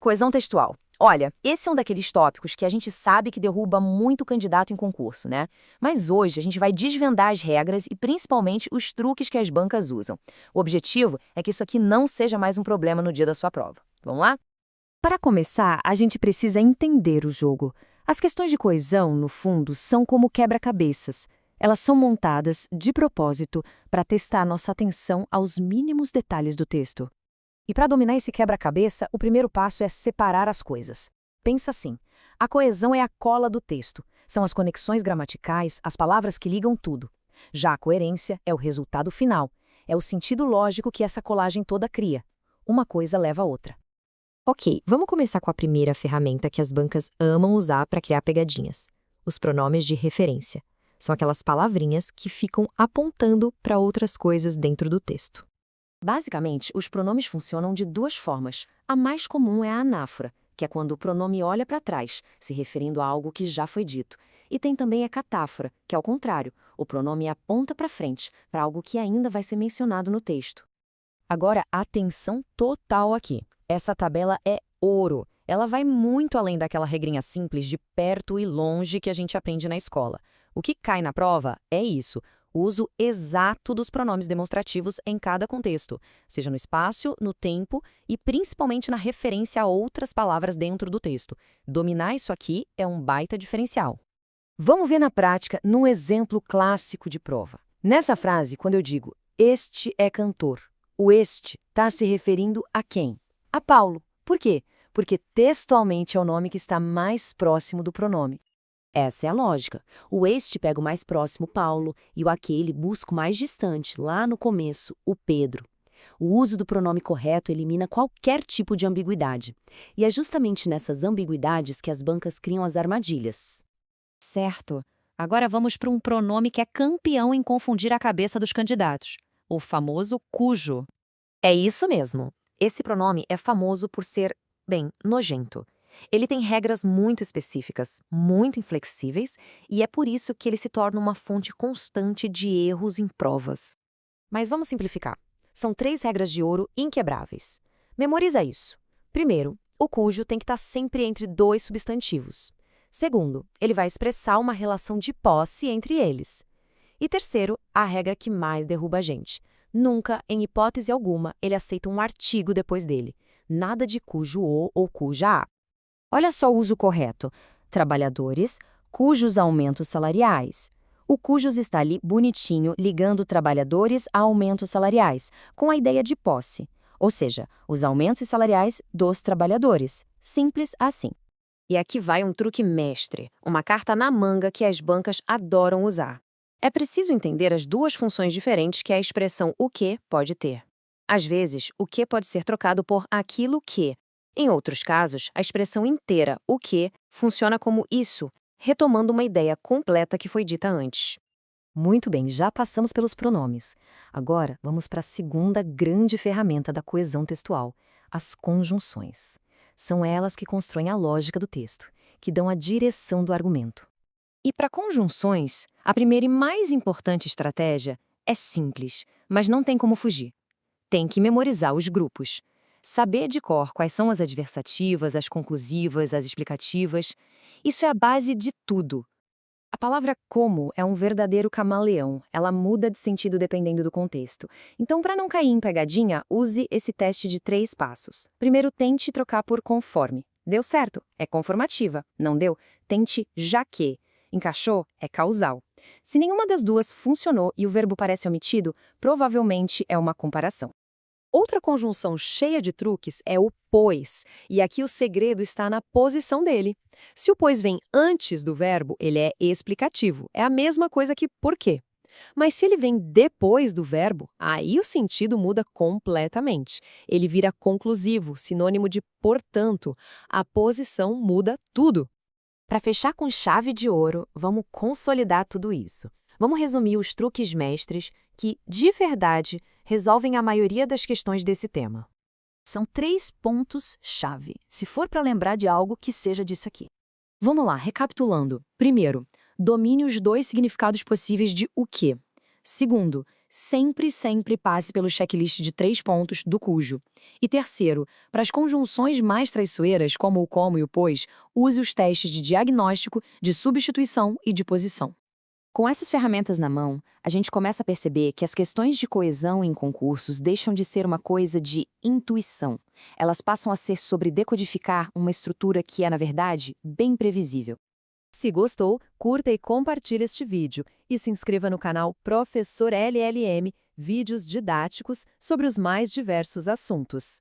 Coesão textual. Olha, esse é um daqueles tópicos que a gente sabe que derruba muito candidato em concurso, né? Mas hoje a gente vai desvendar as regras e principalmente os truques que as bancas usam. O objetivo é que isso aqui não seja mais um problema no dia da sua prova. Vamos lá? Para começar, a gente precisa entender o jogo. As questões de coesão, no fundo, são como quebra-cabeças. Elas são montadas de propósito para testar nossa atenção aos mínimos detalhes do texto. E para dominar esse quebra-cabeça, o primeiro passo é separar as coisas. Pensa assim: a coesão é a cola do texto. São as conexões gramaticais, as palavras que ligam tudo. Já a coerência é o resultado final. É o sentido lógico que essa colagem toda cria. Uma coisa leva a outra. Ok, vamos começar com a primeira ferramenta que as bancas amam usar para criar pegadinhas: os pronomes de referência. São aquelas palavrinhas que ficam apontando para outras coisas dentro do texto. Basicamente, os pronomes funcionam de duas formas. A mais comum é a anáfora, que é quando o pronome olha para trás, se referindo a algo que já foi dito. E tem também a catáfora, que é o contrário, o pronome aponta para frente, para algo que ainda vai ser mencionado no texto. Agora, atenção total aqui. Essa tabela é ouro. Ela vai muito além daquela regrinha simples de perto e longe que a gente aprende na escola. O que cai na prova é isso: o uso exato dos pronomes demonstrativos em cada contexto, seja no espaço, no tempo e principalmente na referência a outras palavras dentro do texto. Dominar isso aqui é um baita diferencial. Vamos ver na prática num exemplo clássico de prova. Nessa frase, quando eu digo "este é cantor", o "este" está se referindo a quem? A Paulo. Por quê? Porque textualmente é o nome que está mais próximo do pronome. Essa é a lógica. O este pega o mais próximo, Paulo, e o aquele busca o mais distante, lá no começo, o Pedro. O uso do pronome correto elimina qualquer tipo de ambiguidade. E é justamente nessas ambiguidades que as bancas criam as armadilhas. Certo. Agora vamos para um pronome que é campeão em confundir a cabeça dos candidatos: o famoso cujo. É isso mesmo. Esse pronome é famoso por ser, bem, nojento. Ele tem regras muito específicas, muito inflexíveis, e é por isso que ele se torna uma fonte constante de erros em provas. Mas vamos simplificar. São 3 regras de ouro inquebráveis. Memoriza isso. Primeiro, o cujo tem que estar sempre entre 2 substantivos. Segundo, ele vai expressar uma relação de posse entre eles. E terceiro, a regra que mais derruba a gente: nunca, em hipótese alguma, ele aceita um artigo depois dele. Nada de cujo o ou cuja a. Olha só o uso correto: trabalhadores, cujos aumentos salariais. O cujos está ali bonitinho, ligando trabalhadores a aumentos salariais, com a ideia de posse. Ou seja, os aumentos salariais dos trabalhadores. Simples assim. E aqui vai um truque mestre, uma carta na manga que as bancas adoram usar. É preciso entender as duas funções diferentes que a expressão o que pode ter. Às vezes, o que pode ser trocado por aquilo que. Em outros casos, a expressão inteira, o que, funciona como isso, retomando uma ideia completa que foi dita antes. Muito bem, já passamos pelos pronomes. Agora, vamos para a segunda grande ferramenta da coesão textual: as conjunções. São elas que constroem a lógica do texto, que dão a direção do argumento. E para conjunções, a primeira e mais importante estratégia é simples, mas não tem como fugir. Tem que memorizar os grupos. Saber de cor quais são as adversativas, as conclusivas, as explicativas. Isso é a base de tudo. A palavra como é um verdadeiro camaleão. Ela muda de sentido dependendo do contexto. Então, para não cair em pegadinha, use esse teste de 3 passos. Primeiro, tente trocar por conforme. Deu certo? É conformativa. Não deu? Tente já que. Encaixou? É causal. Se nenhuma das duas funcionou e o verbo parece omitido, provavelmente é uma comparação. Outra conjunção cheia de truques é o pois, e aqui o segredo está na posição dele. Se o pois vem antes do verbo, ele é explicativo, é a mesma coisa que por quê. Mas se ele vem depois do verbo, aí o sentido muda completamente. Ele vira conclusivo, sinônimo de portanto. A posição muda tudo. Para fechar com chave de ouro, vamos consolidar tudo isso. Vamos resumir os truques mestres que, de verdade, resolvem a maioria das questões desse tema. São 3 pontos-chave, se for para lembrar de algo que seja disso aqui. Vamos lá, recapitulando. Primeiro, domine os 2 significados possíveis de o que. Segundo, sempre passe pelo checklist de 3 pontos do cujo. E terceiro, para as conjunções mais traiçoeiras, como o como e o pois, use os testes de diagnóstico, de substituição e de posição. Com essas ferramentas na mão, a gente começa a perceber que as questões de coesão em concursos deixam de ser uma coisa de intuição. Elas passam a ser sobre decodificar uma estrutura que é, na verdade, bem previsível. Se gostou, curta e compartilhe este vídeo e se inscreva no canal Professor LLM, vídeos didáticos sobre os mais diversos assuntos.